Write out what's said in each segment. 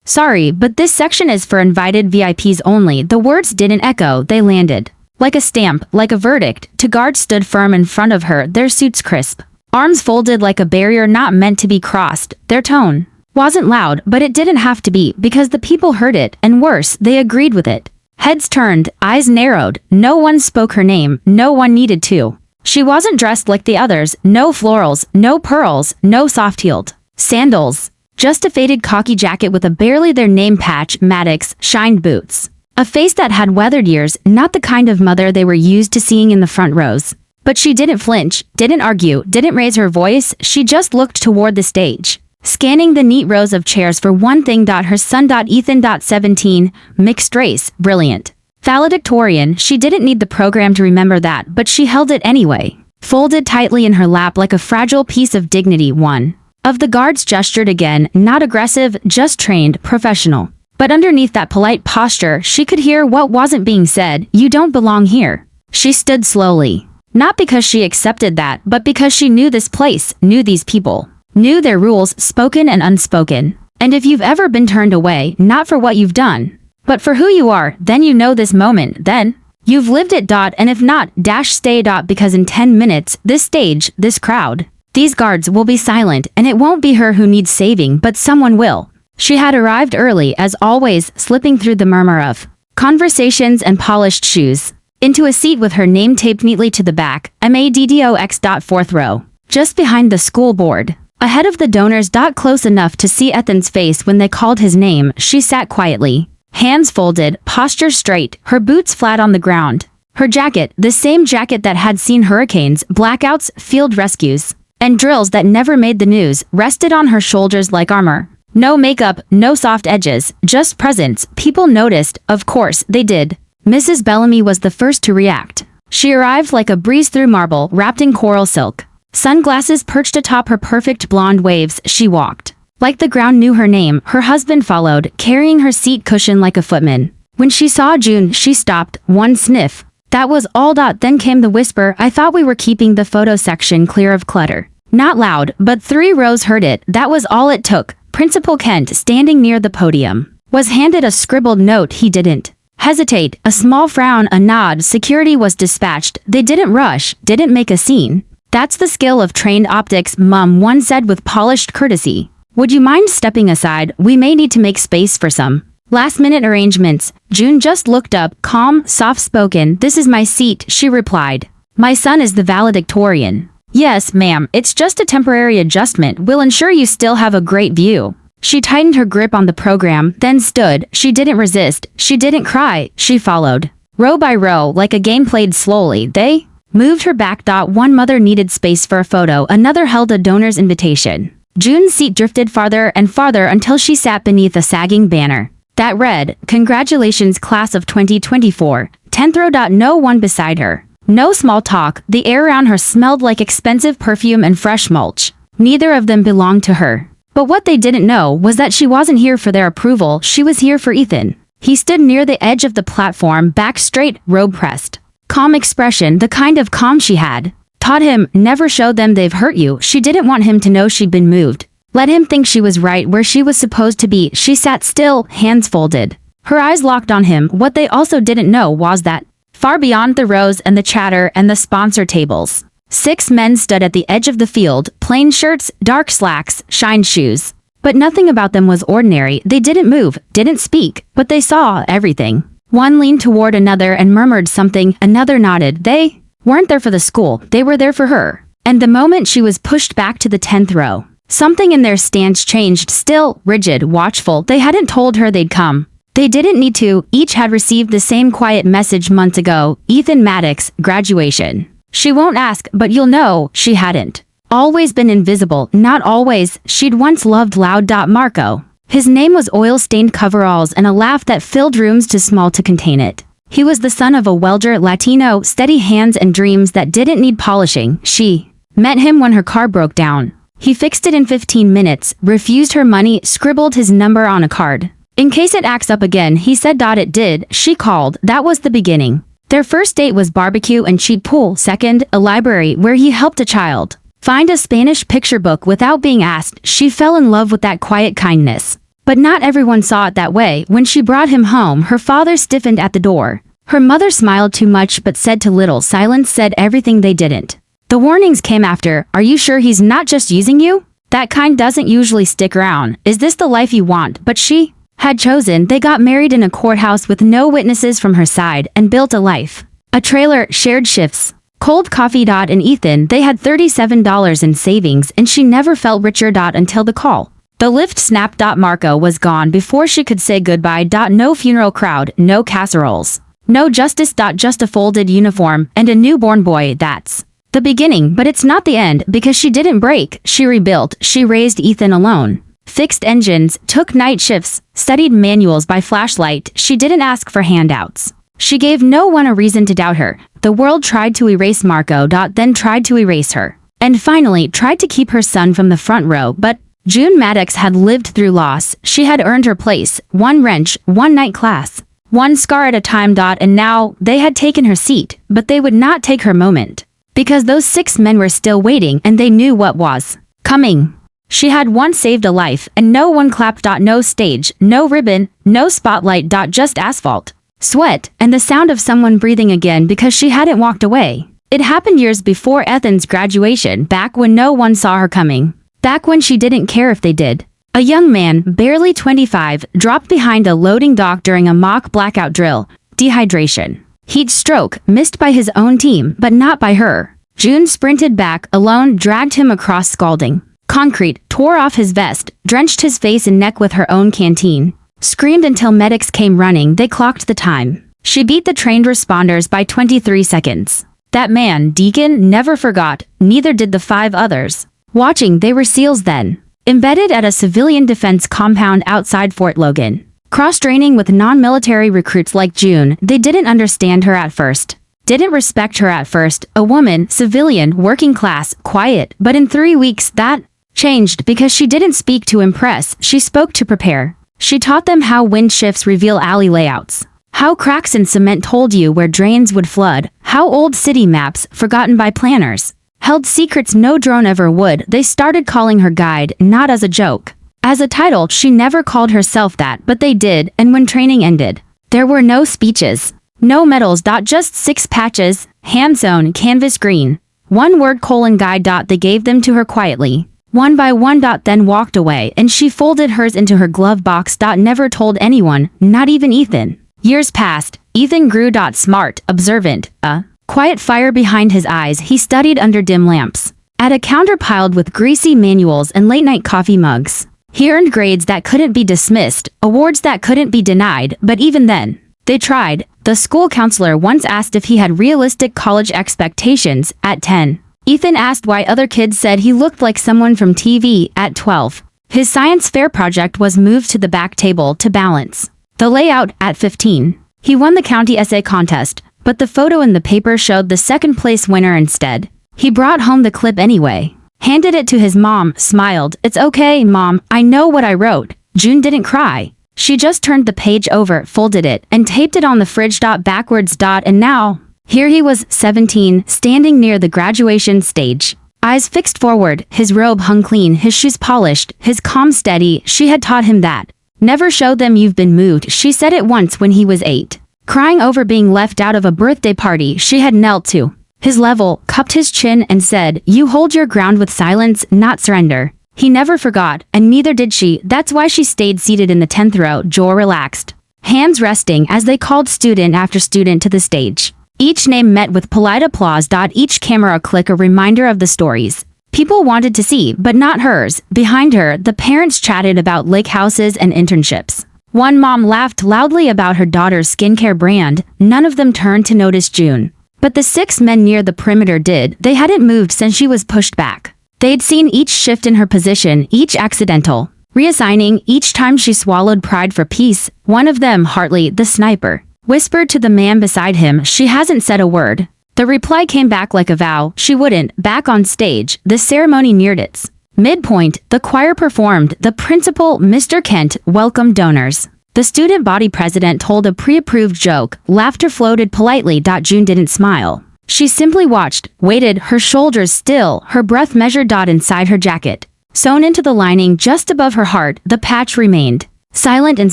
Sorry, but this section is for invited VIPs only. The words didn't echo, they landed. Like a stamp, like a verdict. Two guards stood firm in front of her, their suits crisp. Arms folded like a barrier not meant to be crossed. Their tone wasn't loud, but it didn't have to be, because the people heard it, and worse, they agreed with it. Heads turned, eyes narrowed. No one spoke her name, no one needed to. She wasn't dressed like the others, no florals, no pearls, no soft-heeled sandals. Just a faded khaki jacket with a barely their name patch, Maddox, shined boots. A face that had weathered years, not the kind of mother they were used to seeing in the front rows. But she didn't flinch, didn't argue, didn't raise her voice, she just looked toward the stage. Scanning the neat rows of chairs for one thing. Her son. Ethan. 17, mixed race, brilliant. Valedictorian, she didn't need the program to remember that, but she held it anyway. Folded tightly in her lap like a fragile piece of dignity. One of the guards gestured again, not aggressive, just trained, professional. But underneath that polite posture, she could hear what wasn't being said. You don't belong here. She stood slowly. Not because she accepted that, but because she knew this place, knew these people. Knew their rules, spoken and unspoken. And if you've ever been turned away, not for what you've done, but for who you are, then you know this moment, then you've lived it. And if not, stay. Because in 10 minutes, this stage, this crowd, these guards will be silent, and it won't be her who needs saving, but someone will. She had arrived early, as always, slipping through the murmur of conversations and polished shoes, into a seat with her name taped neatly to the back, MADDOX. Fourth row, just behind the school board. Ahead of the donors. Close enough to see Ethan's face when they called his name. She sat quietly, hands folded, posture straight, her boots flat on the ground. Her jacket, the same jacket that had seen hurricanes, blackouts, field rescues, and drills that never made the news, rested on her shoulders like armor. No makeup, no soft edges, just presence. People noticed, of course, they did. Mrs. Bellamy was the first to react. She arrived like a breeze through marble, wrapped in coral silk. Sunglasses perched atop her perfect blonde waves. She walked like the ground knew her name. Her husband followed, carrying her seat cushion like a footman. When she saw June, she stopped. One sniff. That was all. Then came the whisper, I thought we were keeping the photo section clear of clutter. Not loud, but 3 rows heard it. That was all it took. Principal Kent, standing near the podium, was handed a scribbled note. He didn't hesitate. A small frown, a nod. Security was dispatched. They didn't rush, didn't make a scene. That's the skill of trained optics, Mum, one said with polished courtesy. Would you mind stepping aside? We may need to make space for some last-minute arrangements. June just looked up, calm, soft-spoken. This is my seat, she replied. My son is the valedictorian. Yes, ma'am, it's just a temporary adjustment. We'll ensure you still have a great view. She tightened her grip on the program, then stood. She didn't resist. She didn't cry. She followed. Row by row, like a game played slowly, they moved her back. One mother needed space for a photo, another held a donor's invitation. June's seat drifted farther and farther until she sat beneath a sagging banner that read, Congratulations Class of 2024, 10th row. No one beside her. No small talk. The air around her smelled like expensive perfume and fresh mulch. Neither of them belonged to her. But what they didn't know was that she wasn't here for their approval, she was here for Ethan. He stood near the edge of the platform, back straight, robe pressed. Calm expression, the kind of calm she had taught him, never showed them they've hurt you. She didn't want him to know she'd been moved. Let him think she was right where she was supposed to be. She sat still, hands folded. Her eyes locked on him. What they also didn't know was that, far beyond the rows and the chatter and the sponsor tables, 6 men stood at the edge of the field, plain shirts, dark slacks, shined shoes. But nothing about them was ordinary. They didn't move, didn't speak, but they saw everything. One leaned toward another and murmured something, another nodded. They weren't there for the school, they were there for her. And the moment she was pushed back to the 10th row, something in their stance changed. Still, rigid, watchful, they hadn't told her they'd come. They didn't need to. Each had received the same quiet message months ago. Ethan Maddox, graduation. She won't ask, but you'll know. She hadn't always been invisible, not always. She'd once loved loud. Marco. His name was oil-stained coveralls and a laugh that filled rooms too small to contain it. He was the son of a welder, Latino, steady hands and dreams that didn't need polishing. She met him when her car broke down. He fixed it in 15 minutes, refused her money, scribbled his number on a card. In case it acts up again, he said. It did. She called. That was the beginning. Their first date was barbecue and cheap pool. Second, a library where he helped a child find a Spanish picture book without being asked. She fell in love with that quiet kindness. But not everyone saw it that way. When she brought him home, her father stiffened at the door. Her mother smiled too much but said too little. Silence said everything they didn't. The warnings came after. Are you sure he's not just using you? That kind doesn't usually stick around. Is this the life you want? But she had chosen. They got married in a courthouse with no witnesses from her side and built a life. A trailer, shared shifts. Cold coffee. And Ethan, they had $37 in savings and she never felt richer. Until the call. The lift snapped. Marco was gone before she could say goodbye. No funeral crowd, no casseroles. No justice. Just a folded uniform and a newborn boy. That's the beginning, but it's not the end because she didn't break. She rebuilt. She raised Ethan alone. Fixed engines, took night shifts, studied manuals by flashlight. She didn't ask for handouts. She gave no one a reason to doubt her. The world tried to erase Marco. Then tried to erase her. And finally tried to keep her son from the front row. But June Maddox had lived through loss. She had earned her place. One wrench, one night class. One scar at a time. And now they had taken her seat, but they would not take her moment. Because those 6 men were still waiting and they knew what was coming. She had once saved a life and no one clapped. No stage, no ribbon, no spotlight. Just asphalt, sweat, and the sound of someone breathing again because she hadn't walked away. It happened years before Ethan's graduation, back when no one saw her coming. Back when she didn't care if they did. A young man, barely 25, dropped behind a loading dock during a mock blackout drill. Dehydration. Heat stroke, missed by his own team, but not by her. June sprinted back, alone, dragged him across scalding concrete, tore off his vest, drenched his face and neck with her own canteen. Screamed until medics came running. They clocked the time. She beat the trained responders by 23 seconds. That man, Deacon, never forgot, neither did the 5 others. Watching, they were SEALs then. Embedded at a civilian defense compound outside Fort Logan. Cross-training with non-military recruits like June. They didn't understand her at first. Didn't respect her at first. A woman, civilian, working class, quiet. But in 3 weeks, that changed because she didn't speak to impress. She spoke to prepare. She taught them how wind shifts reveal alley layouts. How cracks in cement told you where drains would flood. How old city maps, forgotten by planners, held secrets no drone ever would. They started calling her guide, not as a joke. As a title, she never called herself that, but they did, and when training ended, there were no speeches. No medals. Just 6 patches, hand-sewn, canvas green. One word: guide. They gave them to her quietly. One by one. Then walked away, and she folded hers into her glove box. Never told anyone, not even Ethan. Years passed. Ethan grew. Smart, observant, a quiet fire behind his eyes. He studied under dim lamps. At a counter piled with greasy manuals and late-night coffee mugs. He earned grades that couldn't be dismissed, awards that couldn't be denied, but even then, they tried. The school counselor once asked if he had realistic college expectations at 10. Ethan asked why other kids said he looked like someone from TV at 12. His science fair project was moved to the back table to balance the layout at 15. He won the county essay contest, but the photo in the paper showed the second-place winner instead. He brought home the clip anyway. Handed it to his mom, smiled. It's okay, Mom, I know what I wrote. June didn't cry. She just turned the page over, folded it, and taped it on the fridge. Backwards. And now, here he was, 17, standing near the graduation stage. Eyes fixed forward, his robe hung clean, his shoes polished, his calm steady. She had taught him that. Never show them you've been moved. She said it once when he was 8. Crying over being left out of a birthday party, she had knelt to his level, cupped his chin and said, "You hold your ground with silence, not surrender." He never forgot, and neither did she. That's why she stayed seated in the 10th row, jaw relaxed, hands resting as they called student after student to the stage. Each name met with polite applause. Each camera click a reminder of the stories people wanted to see, but not hers. Behind her, the parents chatted about lake houses and internships. One mom laughed loudly about her daughter's skincare brand. None of them turned to notice June. But the 6 men near the perimeter did. They hadn't moved since she was pushed back. They'd seen each shift in her position, each accidental reassigning, each time she swallowed pride for peace. One of them, Hartley, the sniper, whispered to the man beside him, "She hasn't said a word." The reply came back like a vow. She wouldn't. Back on stage, the ceremony neared its midpoint. The choir performed. The principal, Mr. Kent, welcomed donors. The student body president told a pre-approved joke. Laughter floated politely. June didn't smile. She simply watched, waited, her shoulders still, her breath measured. Inside her jacket, sewn into the lining just above her heart, the patch remained. Silent and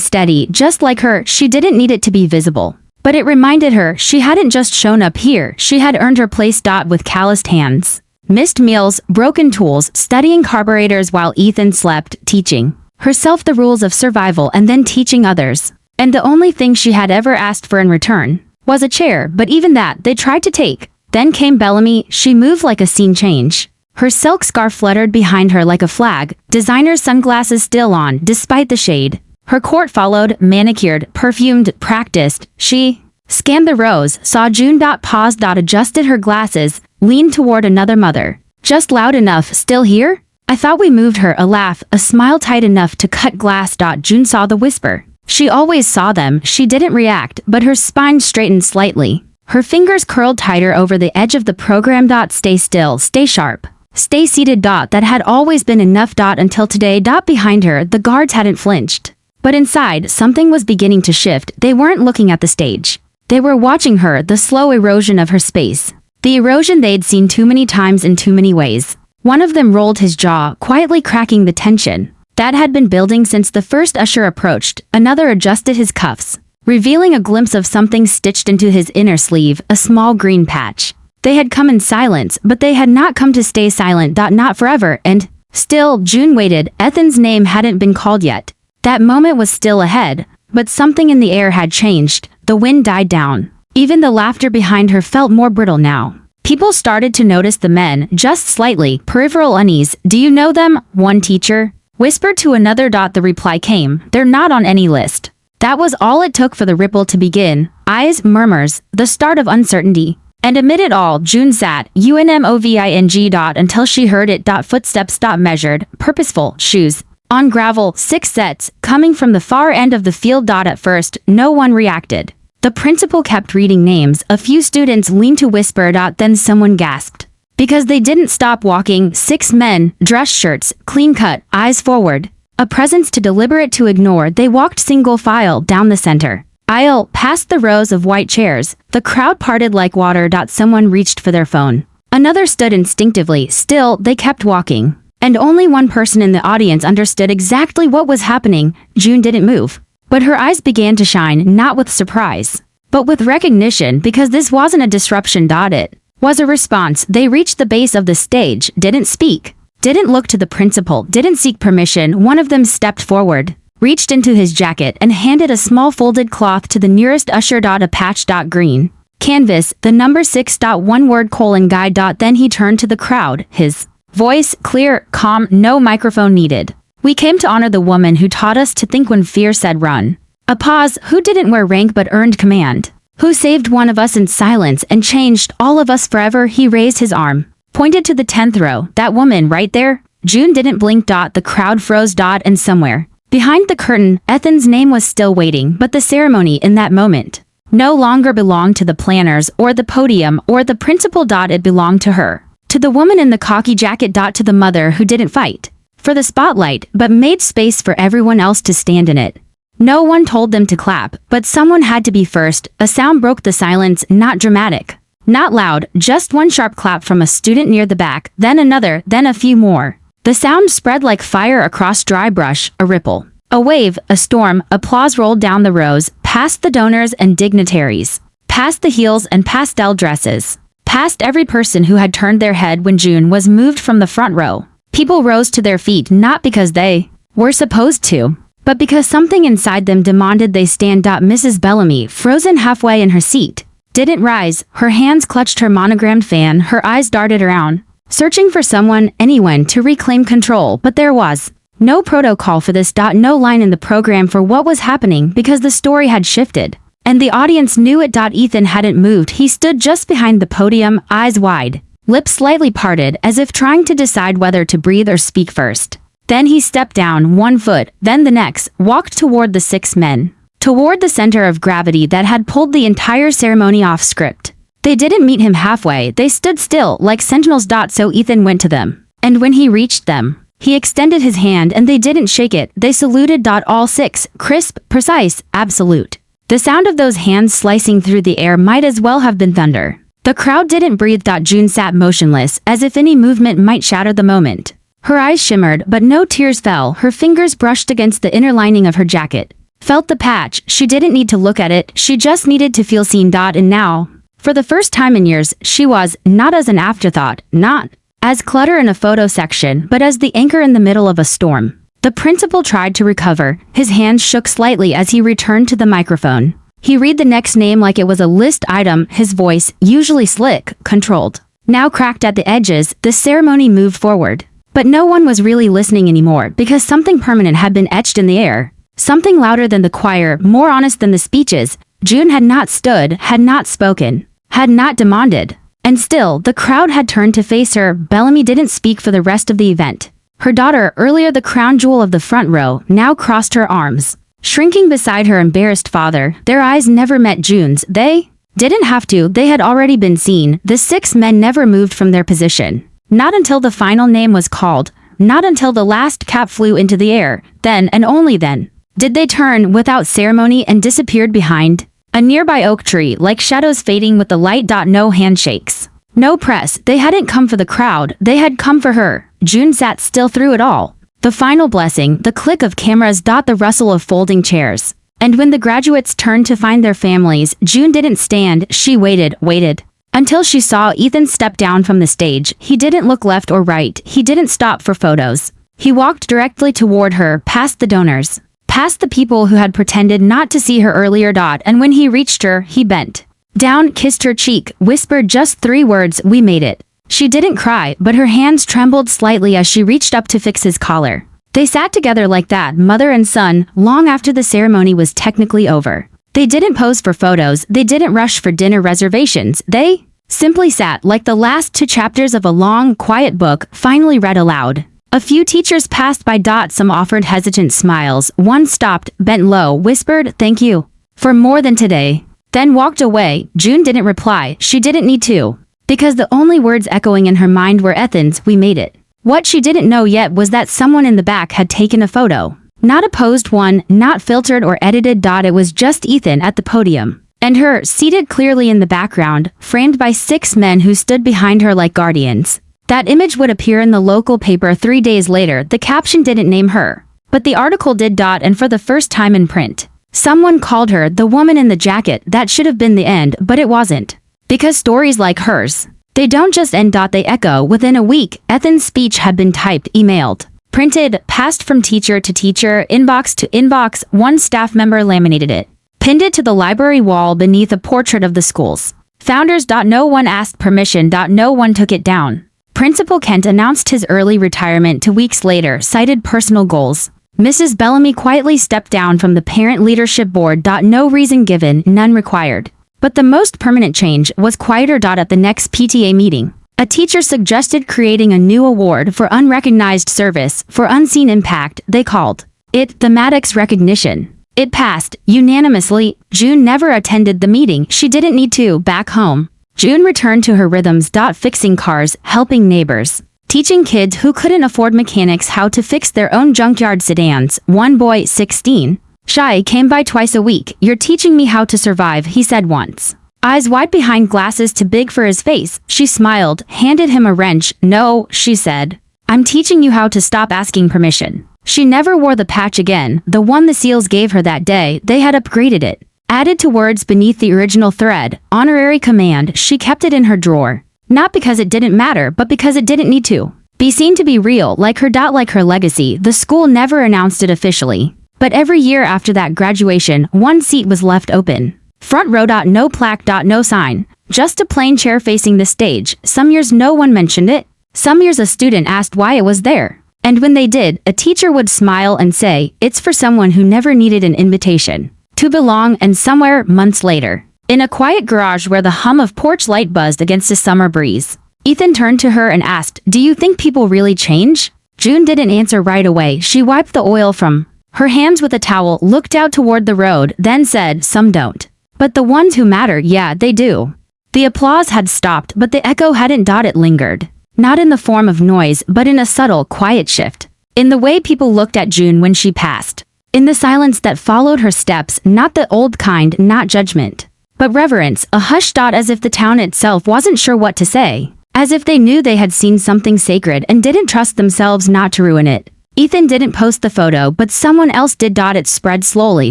steady, just like her, she didn't need it to be visible. But it reminded her she hadn't just shown up here, she had earned her place. With calloused hands, missed meals, broken tools, studying carburetors while Ethan slept, teaching herself the rules of survival and then teaching others. And the only thing she had ever asked for in return was a chair, but even that they tried to take. Then came Bellamy. She moved like a scene change. Her silk scarf fluttered behind her like a flag, designer sunglasses still on despite the shade. Her court followed, manicured, perfumed, practiced. She scanned the rows, saw June. Paused. Adjusted her glasses, leaned toward another mother. Just loud enough, still here? I thought we moved her. A laugh, a smile tight enough to cut glass. June saw the whisper. She always saw them. She didn't react, but her spine straightened slightly. Her fingers curled tighter over the edge of the program. Stay still, stay sharp, stay seated. That had always been enough. Until today. Behind her, the guards hadn't flinched. But inside, something was beginning to shift. They weren't looking at the stage. They were watching her, the slow erosion of her space. The erosion they'd seen too many times in too many ways. One of them rolled his jaw, quietly cracking the tension that had been building since the first usher approached. Another adjusted his cuffs, revealing a glimpse of something stitched into his inner sleeve, a small green patch. They had come in silence, but they had not come to stay silent. Not forever, and still, June waited. Ethan's name hadn't been called yet. That moment was still ahead, but something in the air had changed. The wind died down. Even the laughter behind her felt more brittle now. People started to notice the men, just slightly, peripheral unease. Do you know them? One teacher whispered to another. The reply came, they're not on any list. That was all it took for the ripple to begin. Eyes, murmurs, the start of uncertainty. And amid it all, June sat, unmoving. Until she heard it. Footsteps. Measured, purposeful, shoes on gravel, 6 sets, coming from the far end of the field. At first, no one reacted. The principal kept reading names. A few students leaned to whisper. Then someone gasped. Because they didn't stop walking. 6 men, dress shirts, clean-cut, eyes forward. A presence too deliberate to ignore. They walked single file down the center aisle, past the rows of white chairs. The crowd parted like water. Someone reached for their phone. Another stood instinctively. Still, they kept walking. And only one person in the audience understood exactly what was happening. June didn't move. But her eyes began to shine, not with surprise, but with recognition, because this wasn't a disruption. It was a response. They reached the base of the stage, didn't speak, didn't look to the principal, didn't seek permission. One of them stepped forward, reached into his jacket, and handed a small folded cloth to the nearest usher. A patch. Green canvas, the number 6. One word: guide. Then he turned to the crowd, his voice clear, calm, no microphone needed. We came to honor the woman who taught us to think when fear said run. A pause. Who didn't wear rank but earned command? Who saved one of us in silence and changed all of us forever? He raised his arm, pointed to the 10th row. That woman right there? June didn't blink. The crowd froze. And somewhere behind the curtain, Ethan's name was still waiting, but the ceremony in that moment no longer belonged to the planners or the podium or the principal. It belonged to her. To the woman in the khaki jacket. To the mother who didn't fight for the spotlight, but made space for everyone else to stand in it. No one told them to clap, but someone had to be first. A sound broke the silence, not dramatic, not loud, just one sharp clap from a student near the back, then another, then a few more. The sound spread like fire across dry brush, a ripple, a wave, a storm. Applause rolled down the rows, past the donors and dignitaries, past the heels and pastel dresses, past every person who had turned their head when June was moved from the front row. People rose to their feet not because they were supposed to, but because something inside them demanded they stand. Mrs. Bellamy, frozen halfway in her seat, didn't rise. Her hands clutched her monogrammed fan, her eyes darted around, searching for someone, anyone, to reclaim control. But there was no protocol for this. No line in the program for what was happening, because the story had shifted, and the audience knew it. Ethan hadn't moved. He stood just behind the podium, eyes wide, lips slightly parted, as if trying to decide whether to breathe or speak first. Then he stepped down, one foot, then the next, walked toward the 6 men, toward the center of gravity that had pulled the entire ceremony off script. They didn't meet him halfway. They stood still, like sentinels. So Ethan went to them. And when he reached them, he extended his hand, and they didn't shake it. They saluted. All 6, crisp, precise, absolute. The sound of those hands slicing through the air might as well have been thunder. The crowd didn't breathe. June sat motionless, as if any movement might shatter the moment. Her eyes shimmered, but no tears fell. Her fingers brushed against the inner lining of her jacket. Felt the patch. She didn't need to look at it. She just needed to feel seen. And now, for the first time in years, she was, not as an afterthought, not as clutter in a photo section, but as the anchor in the middle of a storm. The principal tried to recover. His hands shook slightly as he returned to the microphone. He read the next name like it was a list item, his voice, usually slick, controlled, now cracked at the edges. The ceremony moved forward. But no one was really listening anymore because something permanent had been etched in the air. Something louder than the choir, more honest than the speeches. June had not stood, had not spoken, had not demanded. And still, the crowd had turned to face her. Bellamy didn't speak for the rest of the event. Her daughter, earlier the crown jewel of the front row, now crossed her arms, shrinking beside her embarrassed father. Their eyes never met June's. They didn't have to. They had already been seen. The 6 men never moved from their position. Not until the final name was called. Not until the last cap flew into the air. Then, and only then, did they turn without ceremony and disappeared behind a nearby oak tree, like shadows fading with the light. No handshakes. No press. They hadn't come for the crowd. They had come for her. June sat still through it all. The final blessing, the click of cameras. The rustle of folding chairs. And when the graduates turned to find their families, June didn't stand. She waited. Until she saw Ethan step down from the stage. He didn't look left or right. He didn't stop for photos. He walked directly toward her, past the donors, past the people who had pretended not to see her earlier. And when he reached her, he bent down, kissed her cheek, whispered just 3 words, "We made it." She didn't cry, but her hands trembled slightly as she reached up to fix his collar. They sat together like that, mother and son, long after the ceremony was technically over. They didn't pose for photos. They didn't rush for dinner reservations. They simply sat like the last 2 chapters of a long, quiet book, finally read aloud. A few teachers passed by. Some offered hesitant smiles. One stopped, bent low, whispered, "Thank you for more than today," then walked away. June didn't reply. She didn't need to, because the only words echoing in her mind were Ethan's, "We made it." What she didn't know yet was that someone in the back had taken a photo. Not a posed one, not filtered or edited. It was just Ethan at the podium, and her, seated clearly in the background, framed by 6 men who stood behind her like guardians. That image would appear in the local paper 3 days later. The caption didn't name her, but the article did. And for the first time in print, someone called her the woman in the jacket. That should have been the end, but it wasn't. Because stories like hers, they don't just end. They echo. Within a week, Ethan's speech had been typed, emailed, printed, passed from teacher to teacher, inbox to inbox. One staff member laminated it, pinned it to the library wall beneath a portrait of the school's founders. No one asked permission. No one took it down. Principal Kent announced his early retirement 2 weeks later, cited personal goals. Mrs. Bellamy quietly stepped down from the parent leadership board. No reason given, none required. But the most permanent change was quieter. At the next PTA meeting, a teacher suggested creating a new award for unrecognized service, for unseen impact. They called it the Maddox Recognition. It passed unanimously. June never attended the meeting. She didn't need to. Back home, June returned to her rhythms. Fixing cars, helping neighbors, teaching kids who couldn't afford mechanics how to fix their own junkyard sedans. One boy, 16, shy, came by twice a week. "You're teaching me how to survive," he said once. Eyes wide behind glasses too big for his face. She smiled, handed him a wrench. "No," she said. "I'm teaching you how to stop asking permission." She never wore the patch again, the one the SEALs gave her that day. They had upgraded it, added to words beneath the original thread, honorary command. She kept it in her drawer. Not because it didn't matter, but because it didn't need to be seen to be real, like her. Like her legacy. The school never announced it officially, but every year after that graduation, one seat was left open. Front row. No plaque. No sign. Just a plain chair facing the stage. Some years no one mentioned it. Some years a student asked why it was there. And when they did, a teacher would smile and say, "It's for someone who never needed an invitation to belong." And somewhere, months later, in a quiet garage where the hum of porch light buzzed against a summer breeze, Ethan turned to her and asked, "Do you think people really change?" June didn't answer right away. She wiped the oil from her hands with a towel, looked out toward the road, then said, "Some don't. But the ones who matter, yeah, they do." The applause had stopped, but the echo hadn't. It lingered. Not in the form of noise, but in a subtle, quiet shift. In the way people looked at June when she passed. In the silence that followed her steps, not the old kind, not judgment, but reverence, a hush. As if the town itself wasn't sure what to say. as if they knew they had seen something sacred and didn't trust themselves not to ruin it. Ethan didn't post the photo, but someone else did. It spread slowly,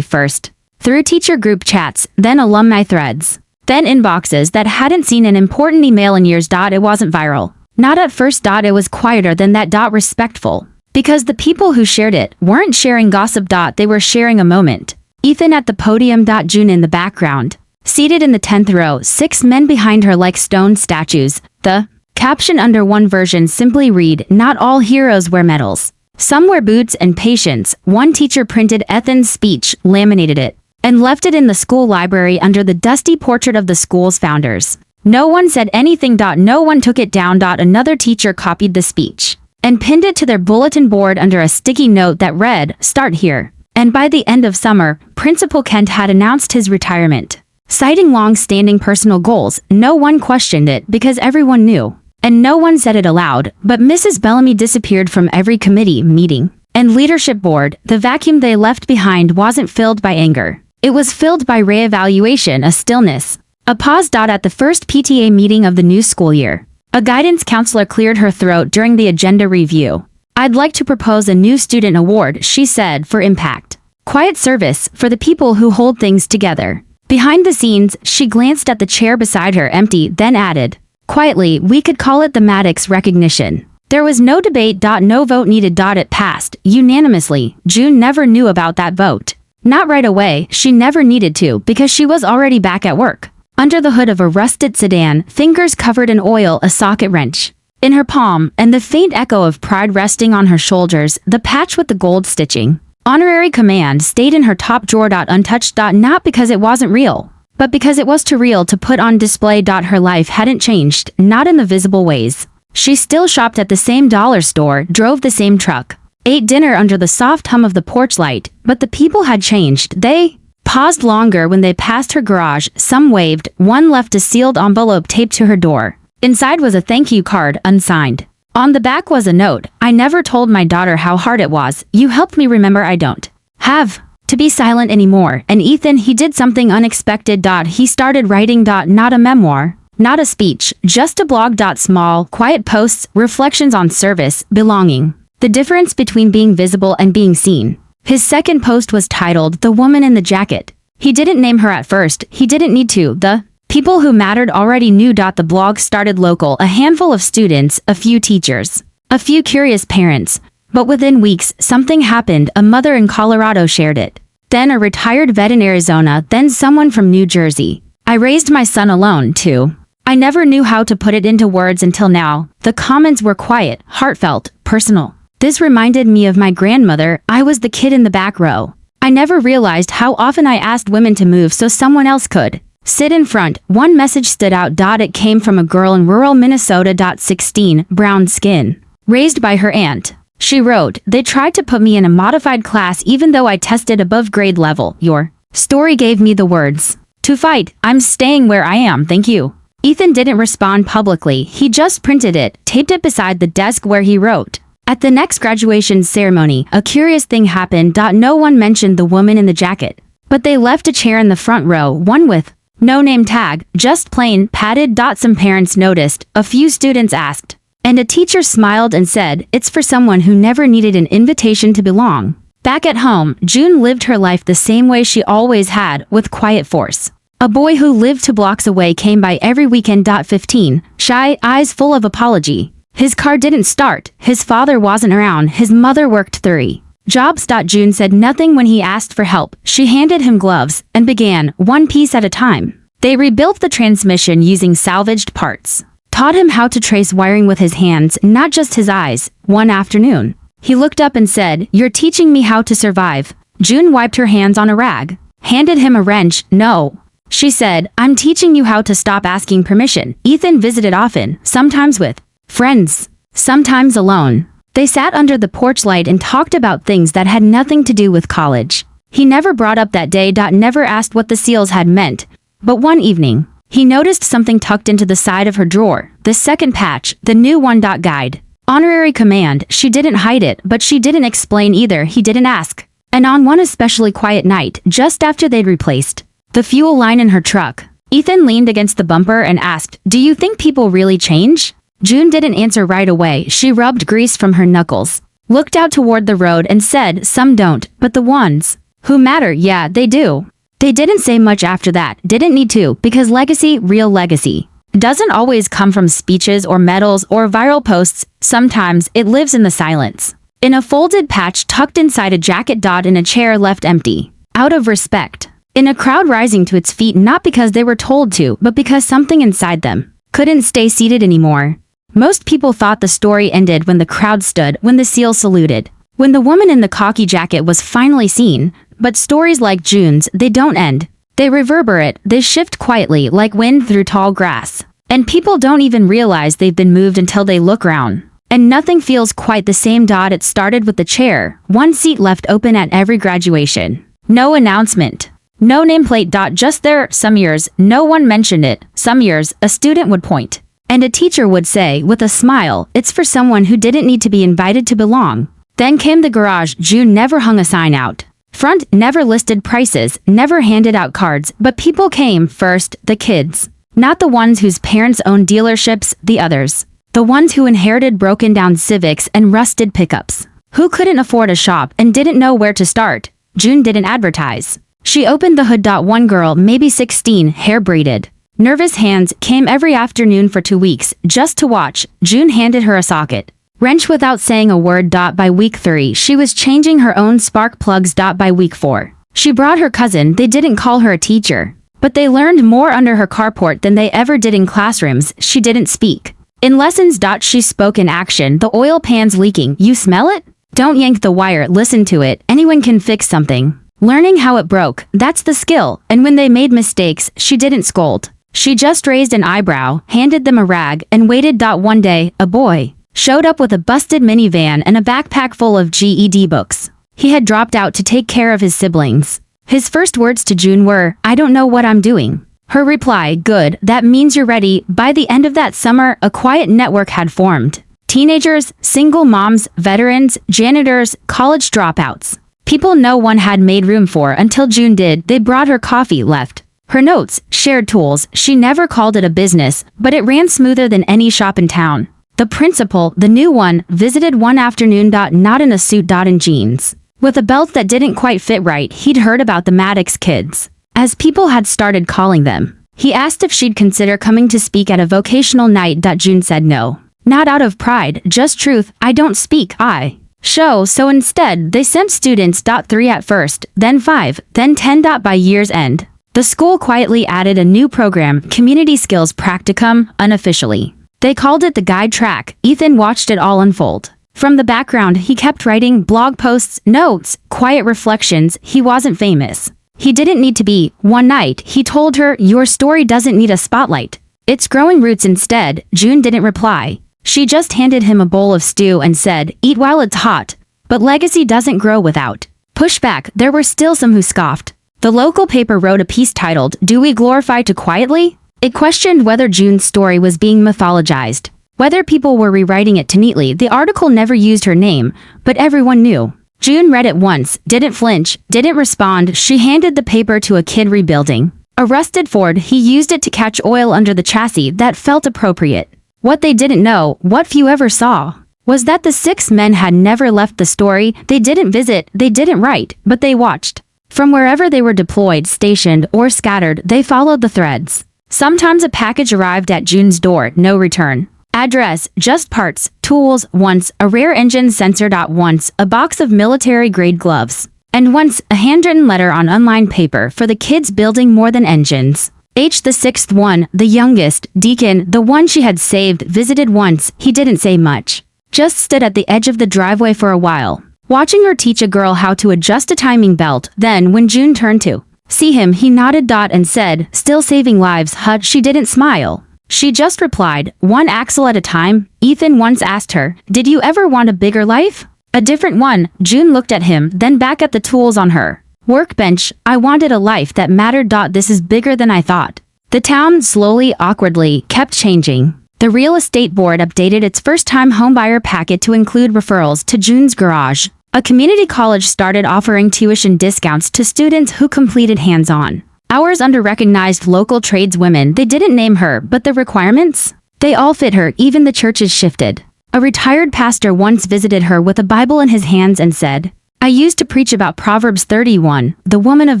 first through teacher group chats, then alumni threads, then inboxes that hadn't seen an important email in years. It wasn't viral. Not at first. It was quieter than that. Respectful. Because the people who shared it weren't sharing gossip. They were sharing a moment. Ethan at the podium. June in the background, seated in the 10th row, 6 men behind her like stone statues. The caption under one version simply read, "Not all heroes wear medals. Some wear boots and patience." One teacher printed Ethan's speech, laminated it, and left it in the school library under the dusty portrait of the school's founders. No one said anything. No one took it down. Another teacher copied the speech and pinned it to their bulletin board under a sticky note that read, "Start here." And by the end of summer, Principal Kent had announced his retirement. Citing long-standing personal goals, no one questioned it because everyone knew. And no one said it aloud, but Mrs. Bellamy disappeared from every committee, meeting, and leadership board. The vacuum they left behind wasn't filled by anger. It was filled by reevaluation, a stillness, a pause. At the first PTA meeting of the new school year, a guidance counselor cleared her throat during the agenda review. "I'd like to propose a new student award," she said, "for impact. Quiet service for the people who hold things together." Behind the scenes, she glanced at the chair beside her, empty, then added, quietly, "We could call it the Maddox recognition." There was no debate. No vote needed. It passed unanimously. June never knew about that vote. Not right away. She never needed to because she was already back at work. Under the hood of a rusted sedan, fingers covered in oil, a socket wrench in her palm, and the faint echo of pride resting on her shoulders, the patch with the gold stitching. Honorary command stayed in her top drawer. Untouched. Not because it wasn't real, but because it was too real to put on display. Her life hadn't changed, not in the visible ways. She still shopped at the same dollar store, drove the same truck, ate dinner under the soft hum of the porch light, but the people had changed. They paused longer when they passed her garage. Some waved, one left a sealed envelope taped to her door. Inside was a thank you card, unsigned. On the back was a note, "I never told my daughter how hard it was. You helped me remember I don't have to be silent anymore." And Ethan, he did something unexpected. He started writing. Not a memoir, not a speech, just a blog. Small, quiet posts, reflections on service, belonging, the difference between being visible and being seen. His second post was titled, "The Woman in the Jacket." He didn't name her at first. He didn't need to. The people who mattered already knew. The blog started local, a handful of students, a few teachers, a few curious parents. But within weeks, something happened. A mother in Colorado shared it. Then a retired vet in Arizona, then someone from New Jersey. "I raised my son alone, too. I never knew how to put it into words until now." The comments were quiet, heartfelt, personal. "This reminded me of my grandmother. I was the kid in the back row. I never realized how often I asked women to move so someone else could sit in front." One message stood out. It came from a girl in rural Minnesota. 16, brown skin, raised by her aunt. She wrote, "They tried to put me in a modified class even though I tested above grade level. Your story gave me the words to fight. I'm staying where I am, thank you." Ethan didn't respond publicly. He just printed it, taped it beside the desk where he wrote. At the next graduation ceremony, a curious thing happened. No one mentioned the woman in the jacket, but they left a chair in the front row, one with no name tag, just plain, padded. Some parents noticed, a few students asked, and a teacher smiled and said, "It's for someone who never needed an invitation to belong." Back at home, June lived her life the same way she always had, with quiet force. A boy who lived 2 blocks away came by every weekend. 15, shy, eyes full of apology. His car didn't start, his father wasn't around, his mother worked 3 jobs. June said nothing when he asked for help. She handed him gloves and began, one piece at a time. They rebuilt the transmission using salvaged parts. Taught him how to trace wiring with his hands, not just his eyes. One afternoon, he looked up and said, "You're teaching me how to survive." June wiped her hands on a rag, handed him a wrench. "No," she said, "I'm teaching you how to stop asking permission." Ethan visited often, sometimes with friends, sometimes alone. They sat under the porch light and talked about things that had nothing to do with college. He never brought up that day. Never asked what the seals had meant. But one evening, he noticed something tucked into the side of her drawer. The second patch, the new one. Guide. Honorary command. She didn't hide it, but she didn't explain either. He didn't ask. And on one especially quiet night, just after they'd replaced the fuel line in her truck, Ethan leaned against the bumper and asked, "Do you think people really change?" June didn't answer right away. She rubbed grease from her knuckles, looked out toward the road and said, "Some don't, but the ones who matter, yeah, they do." They didn't say much after that, didn't need to, because legacy, real legacy, doesn't always come from speeches or medals or viral posts. Sometimes it lives in the silence, in a folded patch tucked inside a jacket, in a chair left empty, out of respect, in a crowd rising to its feet not because they were told to, but because something inside them couldn't stay seated anymore. Most people thought the story ended when the crowd stood, when the seal saluted, when the woman in the khaki jacket was finally seen. But stories like June's, they don't end. They reverberate, they shift quietly like wind through tall grass. And people don't even realize they've been moved until they look around. And nothing feels quite the same. It started with the chair, one seat left open at every graduation. No announcement, no nameplate. Just there. Some years, no one mentioned it. Some years, a student would point, and a teacher would say, with a smile, "It's for someone who didn't need to be invited to belong." Then came the garage. June never hung a sign out front, never listed prices, never handed out cards, but people came first, the kids. Not the ones whose parents owned dealerships, the others. The ones who inherited broken down Civics and rusted pickups. Who couldn't afford a shop and didn't know where to start. June didn't advertise. She opened the hood. One girl, maybe 16, hair braided, nervous hands, came every afternoon for 2 weeks, just to watch. June handed her a socket wrench without saying a word. By week 3, she was changing her own spark plugs. By week 4, she brought her cousin. They didn't call her a teacher, but they learned more under her carport than they ever did in classrooms. She didn't speak in lessons. She spoke in action. The oil pan's leaking. You smell it? Don't yank the wire, listen to it. Anyone can fix something. Learning how it broke, that's the skill. And when they made mistakes, she didn't scold. She just raised an eyebrow, handed them a rag, and waited. One day, a boy showed up with a busted minivan and a backpack full of GED books. He had dropped out to take care of his siblings. His first words to June were, "I don't know what I'm doing." Her reply, "Good, that means you're ready." By the end of that summer, a quiet network had formed. Teenagers, single moms, veterans, janitors, college dropouts. People no one had made room for until June did. They brought her coffee, left her notes, shared tools. She never called it a business, but it ran smoother than any shop in town. The principal, the new one, visited one afternoon. Not in a suit. In jeans, with a belt that didn't quite fit right. He'd heard about the Maddox kids, as people had started calling them. He asked if she'd consider coming to speak at a vocational night. June said no. Not out of pride, just truth. "I don't speak, I show." So instead, they sent students. 3 at first, then 5, then 10. By year's end, the school quietly added a new program, Community Skills Practicum, unofficially. They called it the Guide Track. Ethan watched it all unfold. From the background, he kept writing blog posts, notes, quiet reflections. He wasn't famous. He didn't need to be. One night, he told her, "Your story doesn't need a spotlight. It's growing roots instead." June didn't reply. She just handed him a bowl of stew and said, "Eat while it's hot." But legacy doesn't grow without pushback. There were still some who scoffed. The local paper wrote a piece titled, "Do we glorify too quietly?" It questioned whether June's story was being mythologized, whether people were rewriting it too neatly. The article never used her name, but everyone knew. June read it once, didn't flinch, didn't respond. She handed the paper to a kid rebuilding a rusted Ford. He used it to catch oil under the chassis. That felt appropriate. What they didn't know, what few ever saw, was that the 6 men had never left the story. They didn't visit, they didn't write, but they watched. From wherever they were deployed, stationed, or scattered, they followed the threads. Sometimes a package arrived at June's door, no return address, just parts, tools. Once, a rear engine sensor. Once, a box of military-grade gloves. And once, a handwritten letter on unlined paper for the kids building more than engines. H, the 6th one, the youngest, Deacon, the one she had saved, visited once. He didn't say much. Just stood at the edge of the driveway for a while, watching her teach a girl how to adjust a timing belt. Then, when June turned to see him, he nodded. And said, "Still saving lives, huh?" She didn't smile. She just replied, "One axle at a time." Ethan once asked her, "Did you ever want a bigger life?" "A different one." June looked at him, then back at the tools on her workbench. "I wanted a life that mattered. This is bigger than I thought." The town, slowly, awkwardly, kept changing. The real estate board updated its first-time homebuyer packet to include referrals to June's garage. A community college started offering tuition discounts to students who completed hands-on hours under recognized local tradeswomen. They didn't name her, but the requirements They all fit her, even the churches shifted. A retired pastor once visited her with a Bible in his hands and said, "I used to preach about Proverbs 31, the woman of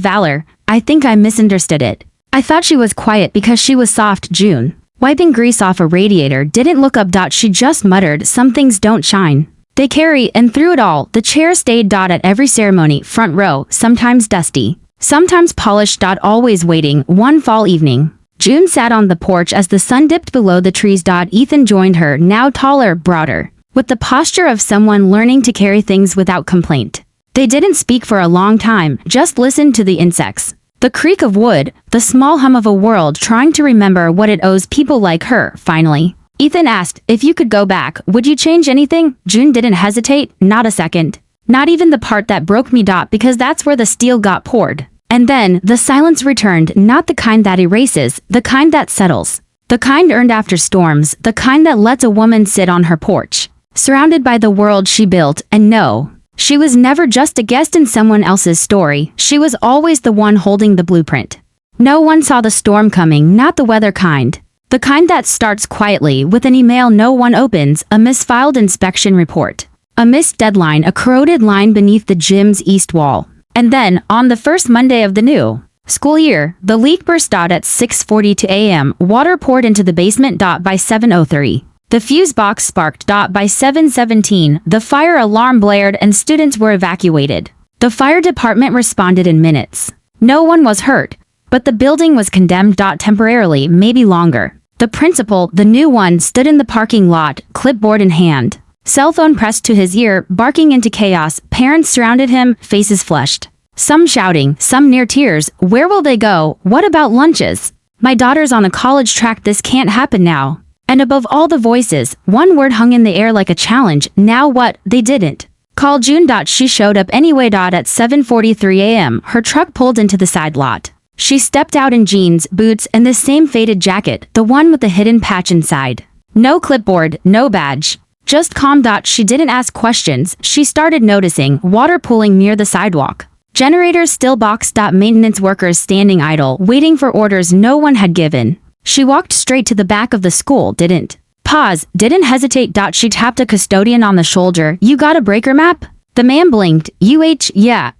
valor. I think I misunderstood it. I thought she was quiet because she was soft." June, wiping grease off a radiator, didn't look up. She just muttered, "Some things don't shine. They carry," and through it all, the chair stayed. At every ceremony, front row, sometimes dusty, sometimes polished. Always waiting. One fall evening, June sat on the porch as the sun dipped below the trees. Ethan joined her, now taller, broader, with the posture of someone learning to carry things without complaint. They didn't speak for a long time, just listened to the insects, the creak of wood, the small hum of a world trying to remember what it owes people like her. Finally, Ethan asked, "If you could go back, would you change anything?" June didn't hesitate, not a second. "Not even the part that broke me. Because that's where the steel got poured." And then, the silence returned, not the kind that erases, the kind that settles. The kind earned after storms, the kind that lets a woman sit on her porch, surrounded by the world she built, and know she was never just a guest in someone else's story. She was always the one holding the blueprint. No one saw the storm coming, not the weather kind. The kind that starts quietly with an email no one opens, a misfiled inspection report, a missed deadline, a corroded line beneath the gym's east wall. And then, on the first Monday of the new school year, the leak burst. At 6:42 a.m., water poured into the basement. By 7:03, the fuse box sparked. By 7:17, the fire alarm blared and students were evacuated. The fire department responded in minutes. No one was hurt, but the building was condemned. Temporarily, maybe longer. The principal, the new one, stood in the parking lot, clipboard in hand, cell phone pressed to his ear, barking into chaos. Parents surrounded him, faces flushed. Some shouting, some near tears. "Where will they go? What about lunches? My daughter's on a college track. This can't happen now." And above all the voices, one word hung in the air like a challenge. Now what? They didn't call June. She showed up anyway. At 7:43 a.m., her truck pulled into the side lot. She stepped out in jeans, boots, and the same faded jacket, the one with the hidden patch inside. No clipboard, no badge. Just calm. She didn't ask questions. She started noticing water pooling near the sidewalk. Generators still boxed. Maintenance workers standing idle, waiting for orders no one had given. She walked straight to the back of the school, didn't pause, didn't hesitate. She tapped a custodian on the shoulder. "You got a breaker map?" The man blinked. Yeah,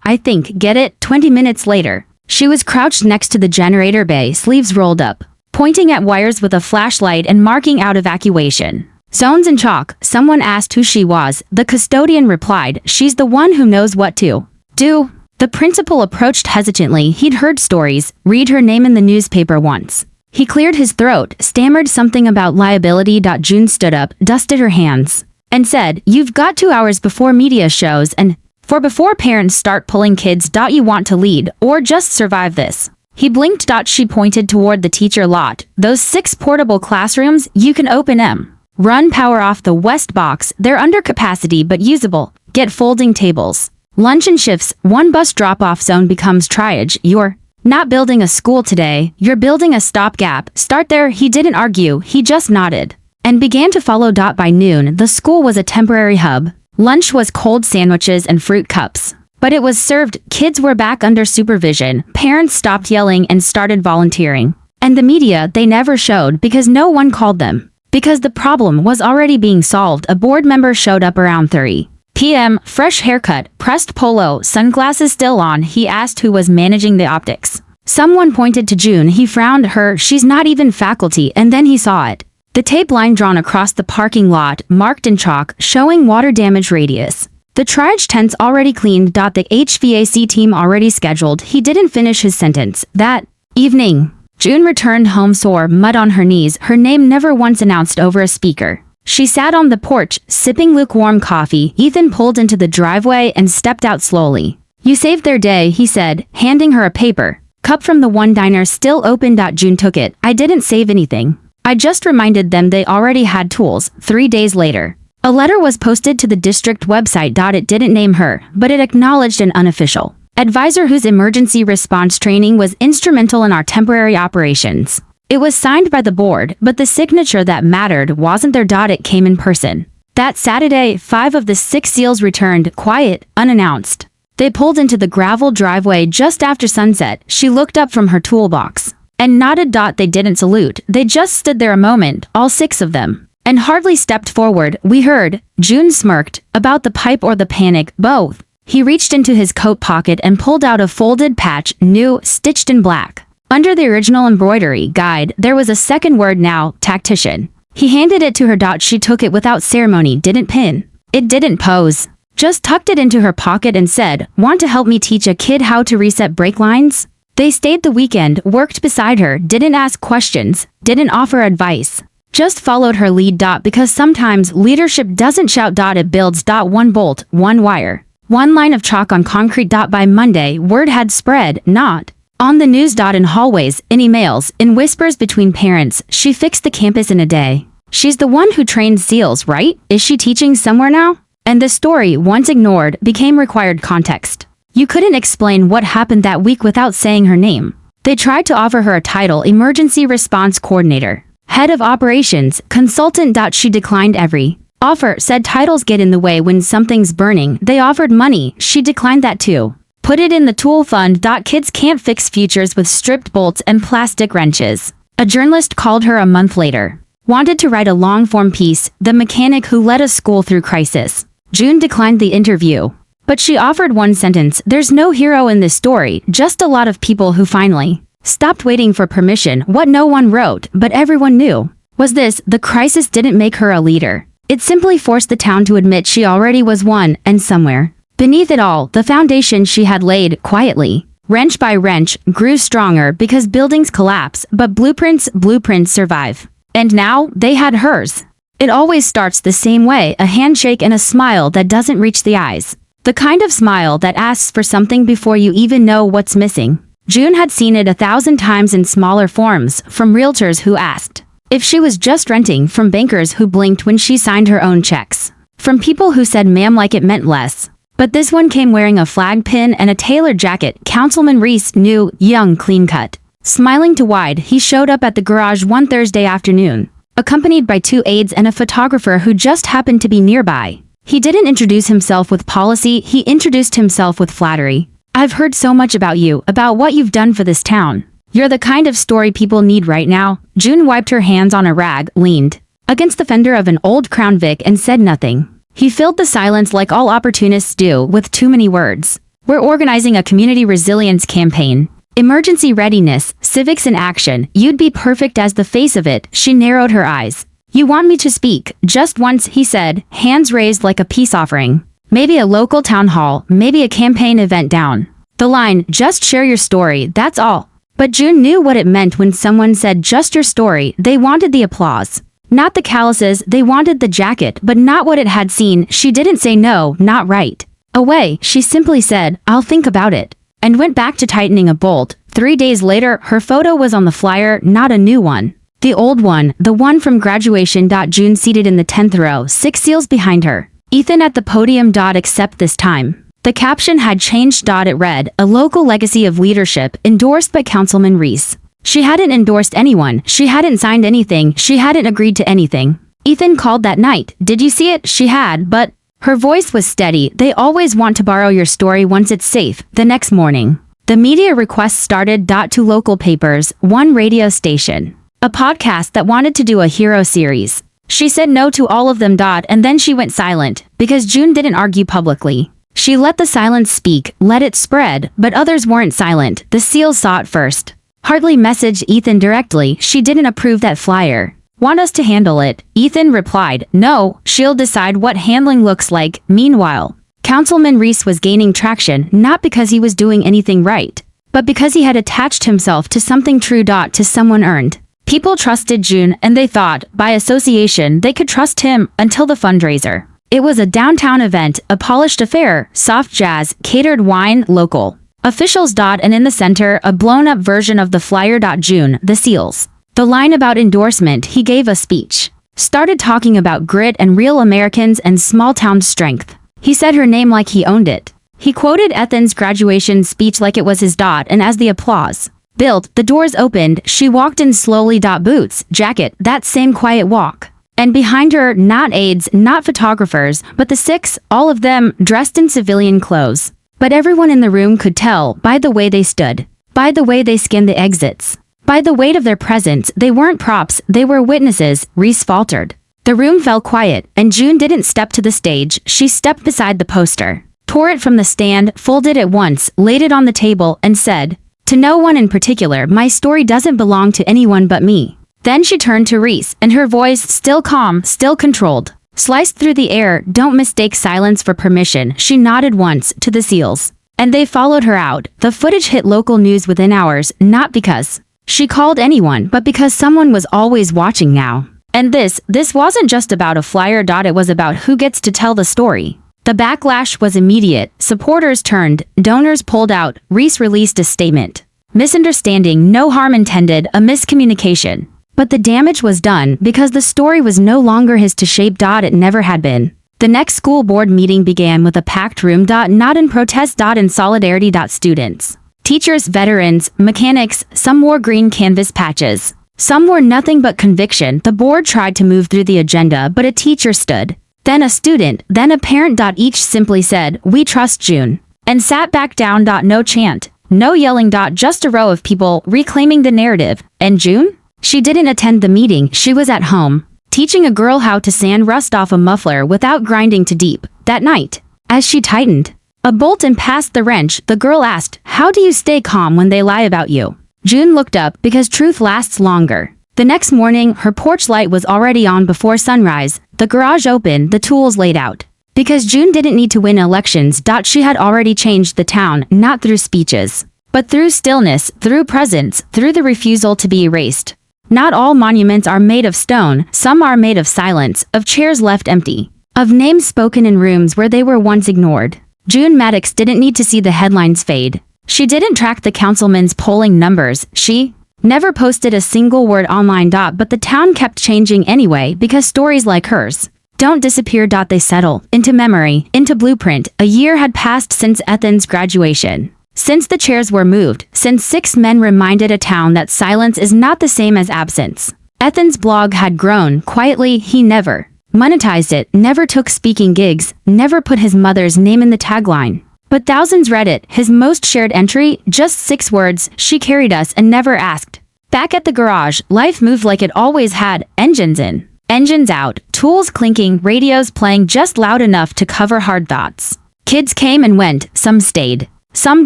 I think, get it?" 20 minutes later, she was crouched next to the generator bay, sleeves rolled up, pointing at wires with a flashlight and marking out evacuation zones in chalk. Someone asked who she was. The custodian replied, "She's the one who knows what to do." The principal approached hesitantly. He'd heard stories, read her name in the newspaper once. He cleared his throat, stammered something about liability. June stood up, dusted her hands, and said, "You've got 2 hours before media shows and before parents start pulling kids. You want to lead, or just survive this?" He blinked. She pointed toward the teacher lot. "Those 6 portable classrooms, you can open 'em. Run power off the west box. They're under capacity but usable. Get folding tables. Lunch and shifts. One bus drop-off zone becomes triage. You're not building a school today. You're building a stopgap. Start there." He didn't argue. He just nodded and began to follow. By noon, the school was a temporary hub. Lunch was cold sandwiches and fruit cups, but it was served. Kids were back under supervision. Parents stopped yelling and started volunteering. And the media, they never showed because no one called them. Because the problem was already being solved. A board member showed up around 3 p.m., fresh haircut, pressed polo, sunglasses still on. He asked who was managing the optics. Someone pointed to June. He frowned at her. "She's not even faculty." And then he saw it. The tape line drawn across the parking lot, marked in chalk, showing water damage radius. The triage tents already cleaned. The HVAC team already scheduled. He didn't finish his sentence. That evening, June returned home sore, mud on her knees, her name never once announced over a speaker. She sat on the porch, sipping lukewarm coffee. Ethan pulled into the driveway and stepped out slowly. "You saved their day," he said, handing her a paper cup from the one diner still open. June took it. "I didn't save anything. I just reminded them they already had tools." 3 days later, a letter was posted to the district website. It didn't name her, but it acknowledged an unofficial advisor whose emergency response training was instrumental in our temporary operations. It was signed by the board, but the signature that mattered wasn't their. It came in person. That Saturday, 5 of the 6 SEALs returned, quiet, unannounced. They pulled into the gravel driveway just after sunset. She looked up from her toolbox and nodded. They didn't salute, they just stood there a moment, all 6 of them, and hardly stepped forward. We heard. June smirked. About the pipe or the panic? Both. He reached into his coat pocket and pulled out a folded patch, new, stitched in black. Under the original embroidery guide, there was a second word now, tactician. He handed it to her. She took it without ceremony, didn't pin. It didn't pose. Just tucked it into her pocket and said, "Want to help me teach a kid how to reset brake lines?" They stayed the weekend, worked beside her, didn't ask questions, didn't offer advice. Just followed her lead. Because sometimes leadership doesn't shout. It builds. One bolt, one wire, one line of chalk on concrete. By Monday, word had spread, not on the news. In hallways, in emails, in whispers between parents. She fixed the campus in a day. She's the one who trained SEALs, right? Is she teaching somewhere now? And the story, once ignored, became required context. You couldn't explain what happened that week without saying her name. They tried to offer her a title, Emergency Response Coordinator, Head of Operations, Consultant. She declined every offer, said titles get in the way when something's burning. They offered money, she declined that too. Put it in the tool fund. Kids can't fix futures with stripped bolts and plastic wrenches. A journalist called her a month later. Wanted to write a long-form piece, The Mechanic Who Led a School Through Crisis. June declined the interview. But she offered one sentence. There's no hero in this story, just a lot of people who finally stopped waiting for permission. What no one wrote, but everyone knew, was this: the crisis didn't make her a leader. It simply forced the town to admit she already was one, and somewhere beneath it all, the foundation she had laid, quietly, wrench by wrench, grew stronger because buildings collapse, but blueprints survive. And now, they had hers. It always starts the same way, a handshake and a smile that doesn't reach the eyes. The kind of smile that asks for something before you even know what's missing. June had seen it 1,000 times in smaller forms, from realtors who asked if she was just renting, from bankers who blinked when she signed her own checks, from people who said ma'am like it meant less. But this one came wearing a flag pin and a tailored jacket. Councilman Reese, new, young, clean-cut. Smiling too wide, he showed up at the garage one Thursday afternoon, accompanied by 2 aides and a photographer who just happened to be nearby. He didn't introduce himself with policy, he introduced himself with flattery. "I've heard so much about you, about what you've done for this town. You're the kind of story people need right now." June wiped her hands on a rag, leaned against the fender of an old Crown Vic and said nothing. He filled the silence like all opportunists do, with too many words. "We're organizing a community resilience campaign. Emergency readiness, civics in action. You'd be perfect as the face of it." She narrowed her eyes. "You want me to speak, just once," he said, hands raised like a peace offering. "Maybe a local town hall, maybe a campaign event down the line. Just share your story, that's all." But June knew what it meant when someone said just your story. They wanted the applause. Not the calluses, they wanted the jacket, but not what it had seen. She didn't say no, not right away. She simply said, "I'll think about it," and went back to tightening a bolt. 3 days later, her photo was on the flyer, not a new one. The old one, the one from graduation. June seated in the 10th row, 6 SEALs behind her. Ethan at the podium. Except this time, the caption had changed. It read, "A local legacy of leadership, endorsed by Councilman Reese." She hadn't endorsed anyone, she hadn't signed anything, she hadn't agreed to anything. Ethan called that night. "Did you see it?" She had, but her voice was steady. "They always want to borrow your story once it's safe." The next morning, the media requests started. 2 local papers, 1 radio station, a podcast that wanted to do a hero series. She said no to all of them. And then she went silent, because June didn't argue publicly. She let the silence speak, let it spread, but others weren't silent. The SEALs saw it first. Hardly messaged Ethan directly. She didn't approve that flyer. "Want us to handle it?" Ethan replied, "No, she'll decide what handling looks like." Meanwhile, Councilman Reese was gaining traction, not because he was doing anything right, but because he had attached himself to something true. To someone earned. People trusted June, and they thought, by association, they could trust him, until the fundraiser. It was a downtown event, a polished affair, soft jazz, catered wine, local officials. And in the center, a blown-up version of the flyer. June, the SEALs. The line about endorsement, he gave a speech. Started talking about grit and real Americans and small-town strength. He said her name like he owned it. He quoted Ethan's graduation speech like it was his. And as the applause built, the doors opened, she walked in slowly. Boots, jacket, that same quiet walk. And behind her, not aides, not photographers, but the 6, all of them, dressed in civilian clothes. But everyone in the room could tell, by the way they stood, by the way they skinned the exits, By the weight of their presence, they weren't props, they were witnesses, Reese faltered. The room fell quiet, and June didn't step to the stage, she stepped beside the poster, tore it from the stand, folded it once, laid it on the table, and said, "To no one in particular, my story doesn't belong to anyone but me." Then she turned to Reese, and her voice, still calm, still controlled, sliced through the air. "Don't mistake silence for permission," she nodded once, to the SEALs. And they followed her out. The footage hit local news within hours, not because she called anyone, but because someone was always watching now. And this wasn't just about a flyer. It was about who gets to tell the story. The backlash was immediate. Supporters turned, donors pulled out. Reese released a statement. "Misunderstanding, no harm intended, a miscommunication." But the damage was done because the story was no longer his to shape. It never had been. The next school board meeting began with a packed room. Not in protest. In solidarity. Students, teachers, veterans, mechanics, some wore green canvas patches. Some were nothing but conviction. The board tried to move through the agenda, but a teacher stood. Then a student, then a parent. Each simply said, "We trust June," and sat back down. No chant, no yelling. Just a row of people reclaiming the narrative. And June? She didn't attend the meeting. She was at home, teaching a girl how to sand rust off a muffler without grinding too deep. That night, as she tightened a bolt and passed the wrench, the girl asked, "How do you stay calm when they lie about you?" June looked up, because truth lasts longer. The next morning, her porch light was already on before sunrise, the garage open, the tools laid out. Because June didn't need to win elections. She had already changed the town, not through speeches, but through stillness, through presence, through the refusal to be erased. Not all monuments are made of stone, some are made of silence, of chairs left empty, of names spoken in rooms where they were once ignored. June Maddox didn't need to see the headlines fade. She didn't track the councilman's polling numbers. She never posted a single word online. But the town kept changing anyway, because stories like hers don't disappear. They settle into memory, into blueprint. A year had passed since Ethan's graduation, since the chairs were moved, since 6 men reminded a town that silence is not the same as absence. Ethan's blog had grown quietly. He never monetized it, never took speaking gigs, never put his mother's name in the tagline. But thousands read it, his most shared entry, just 6 words, "She carried us and never asked." Back at the garage, life moved like it always had, engines in, engines out, tools clinking, radios playing just loud enough to cover hard thoughts. Kids came and went, some stayed, some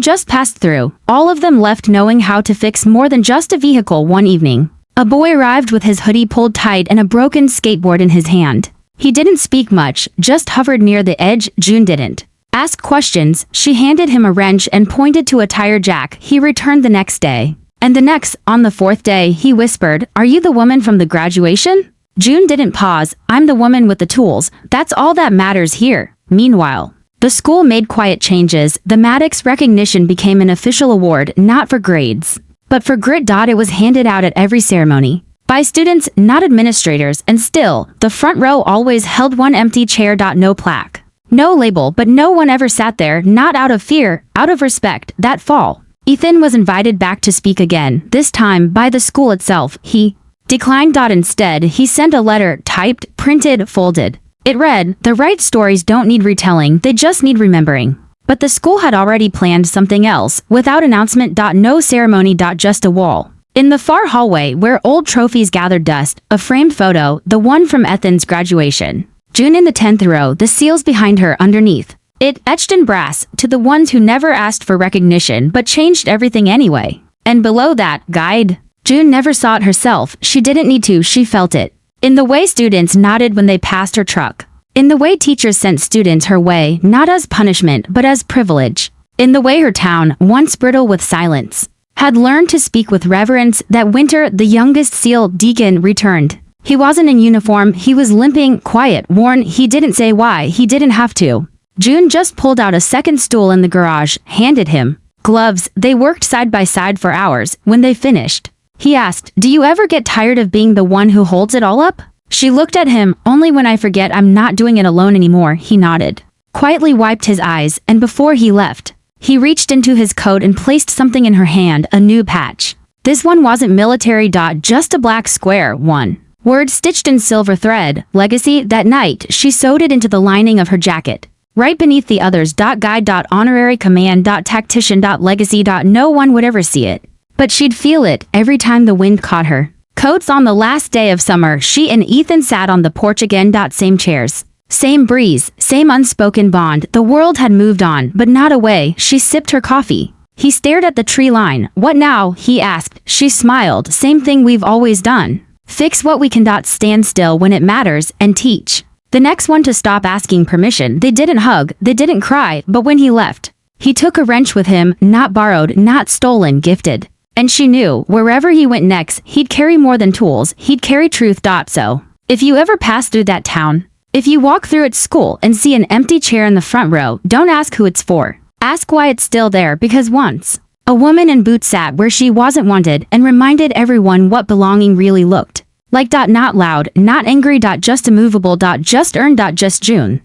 just passed through, all of them left knowing how to fix more than just a vehicle. One evening, a boy arrived with his hoodie pulled tight and a broken skateboard in his hand. He didn't speak much, just hovered near the edge. June didn't ask questions. She handed him a wrench and pointed to a tire jack. He returned the next day. And the next, on the 4th day, he whispered, "Are you the woman from the graduation?" June didn't pause. "I'm the woman with the tools. That's all that matters here." Meanwhile, the school made quiet changes. The Maddox recognition became an official award, not for grades, but for grit. It was handed out at every ceremony, by students, not administrators, and still, the front row always held one empty chair. No plaque, no label, but no one ever sat there, not out of fear, out of respect. That fall, Ethan was invited back to speak again, this time by the school itself. He declined. Instead, he sent a letter, typed, printed, folded. It read, "The right stories don't need retelling, they just need remembering." But the school had already planned something else, without announcement. No ceremony. Just a wall in the far hallway where old trophies gathered dust, a framed photo, the one from Ethan's graduation. June in the 10th row, the SEALs behind her underneath. It etched in brass, "To the ones who never asked for recognition but changed everything anyway." And below that, "Guide." June never saw it herself. She didn't need to. She felt it. In the way students nodded when they passed her truck. In the way teachers sent students her way, not as punishment but as privilege. In the way her town, once brittle with silence, had learned to speak with reverence. That winter, the youngest SEAL, Deacon, returned. He wasn't in uniform. He was limping, quiet, worn. He didn't say why. He didn't have to. June just pulled out a second stool in the garage, handed him gloves. They worked side by side for hours. When they finished, he asked, "Do you ever get tired of being the one who holds it all up?" She looked at him. "Only when I forget I'm not doing it alone anymore." He nodded, quietly wiped his eyes, and before he left, he reached into his coat and placed something in her hand, a new patch. This one wasn't military. Just a black square, one word stitched in silver thread, "Legacy." That night, she sewed it into the lining of her jacket, right beneath the others. Guide. Honorary command. Tactician. Legacy. No one would ever see it. But she'd feel it every time the wind caught her. Coats on the last day of summer, she and Ethan sat on the porch again. Same chairs. Same breeze, same unspoken bond. The world had moved on, but not away. She sipped her coffee. He stared at the tree line. What now? He asked. She smiled. Same thing we've always done. Fix what we can. Stand still when it matters, and teach. The next one to stop asking permission. They didn't hug, they didn't cry, but when he left, he took a wrench with him, not borrowed, not stolen, gifted. And she knew, wherever he went next, he'd carry more than tools, he'd carry truth. So, if you ever pass through that town, if you walk through its school and see an empty chair in the front row, don't ask who it's for. Ask why it's still there, because once, a woman in boots sat where she wasn't wanted and reminded everyone what belonging really looked like. Not loud, not angry. Just immovable. Just earned. Just June.